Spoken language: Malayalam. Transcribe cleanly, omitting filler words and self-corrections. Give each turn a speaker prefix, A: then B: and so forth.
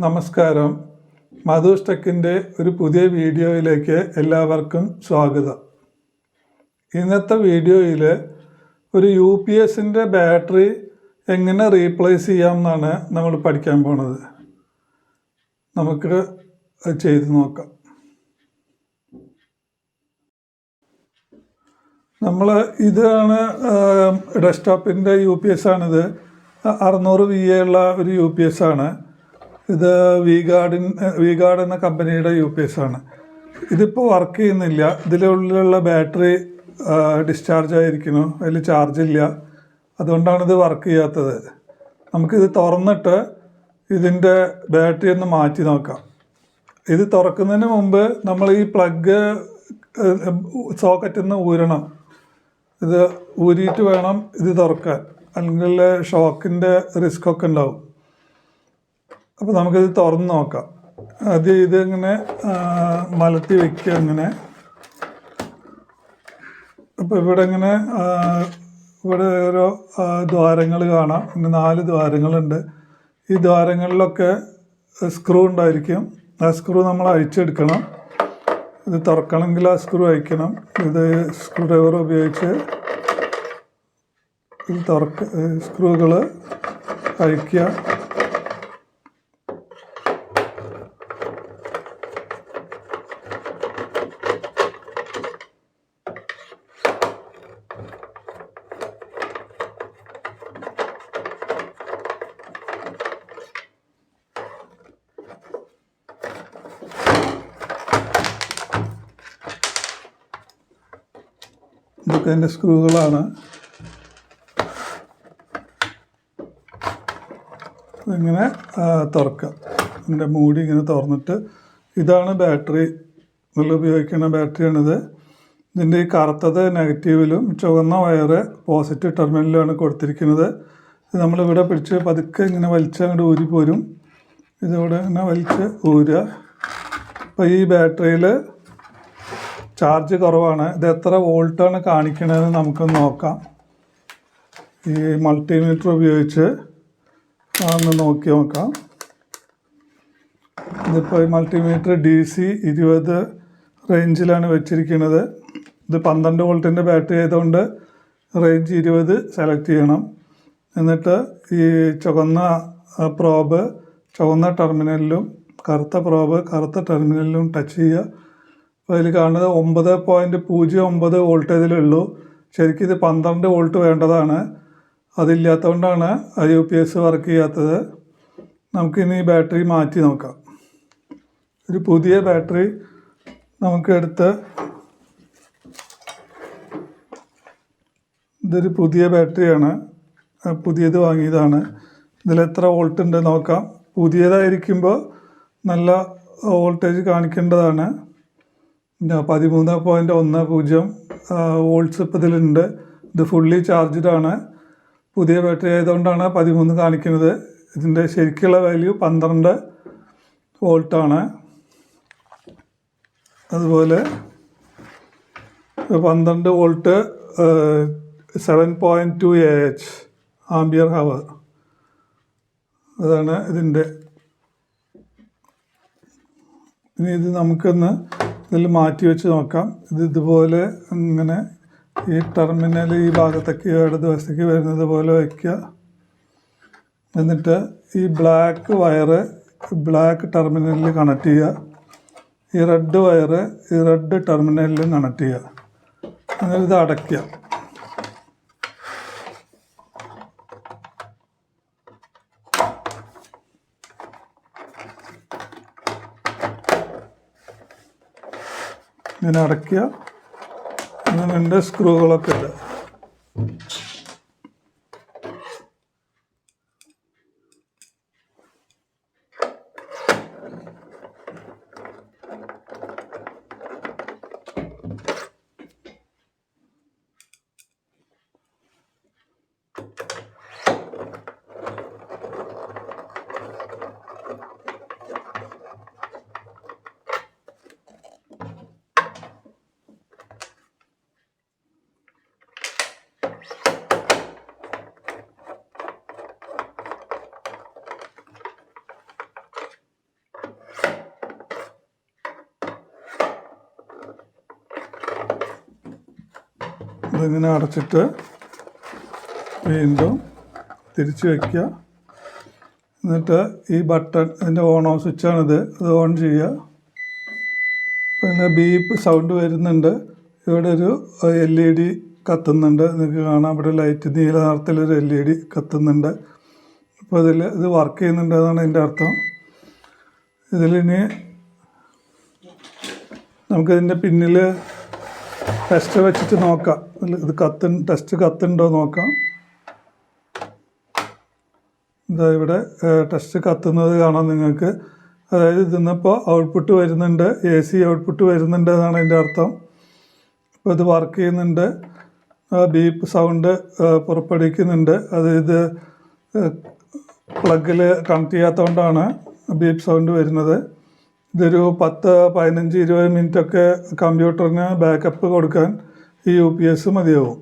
A: നമസ്കാരം. മധുസ് ടെക്കിൻ്റെ ഒരു പുതിയ വീഡിയോയിലേക്ക് എല്ലാവർക്കും സ്വാഗതം. ഇന്നത്തെ വീഡിയോയിൽ ഒരു UPSൻ്റെ ബാറ്ററി എങ്ങനെ റീപ്ലേസ് ചെയ്യാമെന്നാണ് നമ്മൾ പഠിക്കാൻ പോണത്. നമുക്ക് അത് ചെയ്ത് നോക്കാം. ഇതാണ് ഡെസ്ക്ടോപ്പിൻ്റെ UPS ആണിത്. 600 VA ഉള്ള ഒരു UPS ആണ്. ഇത് വി-ഗാർഡ് എന്ന കമ്പനിയുടെ UPS ആണ്. ഇതിപ്പോൾ വർക്ക് ചെയ്യുന്നില്ല. ഇതിലുള്ളിലുള്ള ബാറ്ററി ഡിസ്ചാർജ് ആയിരിക്കുന്നു, അതിൽ ചാർജില്ല. അതുകൊണ്ടാണ് ഇത് വർക്ക് ചെയ്യാത്തത്. നമുക്കിത് തുറന്നിട്ട് ഇതിൻ്റെ ബാറ്ററി ഒന്ന് മാറ്റി നോക്കാം. ഇത് തുറക്കുന്നതിന് മുമ്പ് നമ്മൾ ഈ പ്ലഗ് സോക്കറ്റിൽ നിന്ന് ഊരണം. ഇത് ഊരിയിട്ട് വേണം ഇത് തുറക്കാൻ, അല്ലെങ്കിൽ ഷോക്കിൻ്റെ റിസ്ക്കൊക്കെ ഉണ്ടാവും. അപ്പോൾ നമുക്കിത് തുറന്ന് നോക്കാം. ആദ്യം ഇതിങ്ങനെ മലത്തി വയ്ക്കുക ഇങ്ങനെ. അപ്പോൾ ഇവിടെ ഇങ്ങനെ ഇവിടെ ഓരോ ദ്വാരങ്ങൾ കാണാം. പിന്നെ 4 ദ്വാരങ്ങളുണ്ട്. ഈ ദ്വാരങ്ങളിലൊക്കെ സ്ക്രൂ ഉണ്ടായിരിക്കും. ആ സ്ക്രൂ നമ്മൾ അഴിച്ചെടുക്കണം. ഇത് തുറക്കണമെങ്കിൽ ആ സ്ക്രൂ അഴിക്കണം. ഇത് സ്ക്രൂ ഡ്രൈവർ ഉപയോഗിച്ച് ഇത് സ്ക്രൂകൾ അഴിക്കുക. ഇതൊക്കെ അതിൻ്റെ സ്ക്രൂകളാണ്. ഇങ്ങനെ തുറക്കുക. ഇതിൻ്റെ മൂടി ഇങ്ങനെ തുറന്നിട്ട്, ഇതാണ് ബാറ്ററി. നമ്മൾ ഉപയോഗിക്കുന്ന ബാറ്ററിയാണിത്. ഇതിൻ്റെ ഈ കറുത്തത് നെഗറ്റീവിലും ചുവന്ന വയറ് പോസിറ്റീവ് ടെർമിനലിലുമാണ് കൊടുത്തിരിക്കുന്നത്. ഇത് നമ്മളിവിടെ പിടിച്ച് പതുക്കെ ഇങ്ങനെ വലിച്ച് അങ്ങോട്ട് ഊരിപ്പോരും. ഇതിവിടെ ഇങ്ങനെ വലിച്ച് ഊരുക. അപ്പോൾ ഈ ബാറ്ററിയിൽ ചാർജ് കുറവാണ്. ഇത് എത്ര വോൾട്ടാണ് കാണിക്കണതെന്ന് നമുക്കൊന്ന് നോക്കാം. ഈ മൾട്ടിമീറ്റർ ഉപയോഗിച്ച് ഒന്ന് നോക്കി നോക്കാം. ഇതിപ്പോൾ ഈ മൾട്ടിമീറ്റർ DC 20 റേഞ്ചിലാണ് വെച്ചിരിക്കുന്നത്. ഇത് 12 വോൾട്ടിൻ്റെ ബാറ്ററി ആയതുകൊണ്ട് റേഞ്ച് 20 സെലക്ട് ചെയ്യണം. എന്നിട്ട് ഈ ചുവന്ന പ്രോബ് ചുവന്ന ടെർമിനലിലും കറുത്ത പ്രോബ് കറുത്ത ടെർമിനലിലും ടച്ച് ചെയ്യുക. അപ്പോൾ അതിൽ കാണുന്നത് 9.09 വോൾട്ടേജിലുള്ളൂ. ശരിക്കും ഇത് 12 വോൾട്ട് വേണ്ടതാണ്. അതില്ലാത്തതുകൊണ്ടാണ് UPS വർക്ക് ചെയ്യാത്തത്. നമുക്കിനി ഈ ബാറ്ററി മാറ്റി നോക്കാം. ഒരു പുതിയ ബാറ്ററി നമുക്ക് എടുത്ത്, ഇതൊരു പുതിയ ബാറ്ററിയാണ്, പുതിയത് വാങ്ങിയതാണ്. ഇതിലെത്ര വോൾട്ട് ഉണ്ട് നോക്കാം. പുതിയതായിരിക്കുമ്പോൾ നല്ല വോൾട്ടേജ് കാണിക്കേണ്ടതാണ്. 13.10 വോൾട്ട്സ് ഇപ്പോൾ ഇതിലുണ്ട്. ഇത് ഫുള്ളി ചാർജ്ഡ് ആണ്. പുതിയ ബാറ്ററി ആയതുകൊണ്ടാണ് 13 കാണിക്കുന്നത്. ഇതിൻ്റെ ശരിക്കുള്ള വാല്യൂ 12 വോൾട്ടാണ്. അതുപോലെ 12 വോൾട്ട് 7.2 AH ആംബിയർ ഹവർ. അതാണ് ഇതിൻ്റെ. ഇനി ഇത് നമുക്കൊന്ന് ഇതിൽ മാറ്റി വെച്ച് നോക്കാം. ഇതുപോലെ ഇങ്ങനെ ഈ ടെർമിനൽ ഈ ഭാഗത്തേക്ക് ഇടതുവശത്തേക്ക് വരുന്നത് പോലെ വയ്ക്കുക. എന്നിട്ട് ഈ ബ്ലാക്ക് ടെർമിനലിൽ കണക്ട് ചെയ്യുക. ഈ റെഡ് വയറ് ഈ റെഡ് ടെർമിനലിൽ കണക്ട് ചെയ്യുക. അങ്ങനെ ഇത് അടയ്ക്കുക. ഇങ്ങനെ അടയ്ക്കുക. അങ്ങനെ 2 സ്ക്രൂകളൊക്കെ ഉണ്ട്. ഇതിങ്ങനെ അടച്ചിട്ട് വീണ്ടും തിരിച്ച് വയ്ക്കുക. എന്നിട്ട് ഈ ബട്ടൺ, ഇതിൻ്റെ ഓൺ ഓഫ് സ്വിച്ചാണിത്, അത് ഓൺ ചെയ്യുക. പിന്നെ ബീപ്പ് സൗണ്ട് വരുന്നുണ്ട്. ഇവിടെ ഒരു LED കത്തുന്നുണ്ട്, നിങ്ങൾക്ക് കാണാം. ഇവിടെ ലൈറ്റ് നീല നിറത്തിലൊരു LED കത്തുന്നുണ്ട്. അപ്പോൾ ഇത് വർക്ക് ചെയ്യുന്നുണ്ട്, എന്നാണ് ഇതിൻ്റെ അർത്ഥം. ഇതിലിനി നമുക്കിതിൻ്റെ പിന്നിൽ ടെസ്റ്റ് വെച്ചിട്ട് നോക്കാം. ഇത് ടെസ്റ്റ് കത്തുണ്ടോ നോക്കാം. ഇതാ ഇവിടെ ടെസ്റ്റ് കത്തുന്നത് കാണാം നിങ്ങൾക്ക്. അതായത് ഇതിന്നിപ്പോൾ ഔട്ട്പുട്ട് വരുന്നുണ്ട്, AC ഔട്ട്പുട്ട് വരുന്നുണ്ട് എന്നാണ് അതിൻ്റെ അർത്ഥം. ഇപ്പോൾ ഇത് വർക്ക് ചെയ്യുന്നുണ്ട്. ബീപ്പ് സൗണ്ട് പുറപ്പെടുവിക്കുന്നുണ്ട്. ഇത് പ്ലഗിൽ കണക്ട് ചെയ്യാത്തതുകൊണ്ടാണ് ബീപ്പ് സൗണ്ട് വരുന്നത്. ഇതൊരു 10, 15, 20 മിനിറ്റൊക്കെ കമ്പ്യൂട്ടറിന് ബാക്കപ്പ് കൊടുക്കാൻ ഈ UPS മതിയാവും.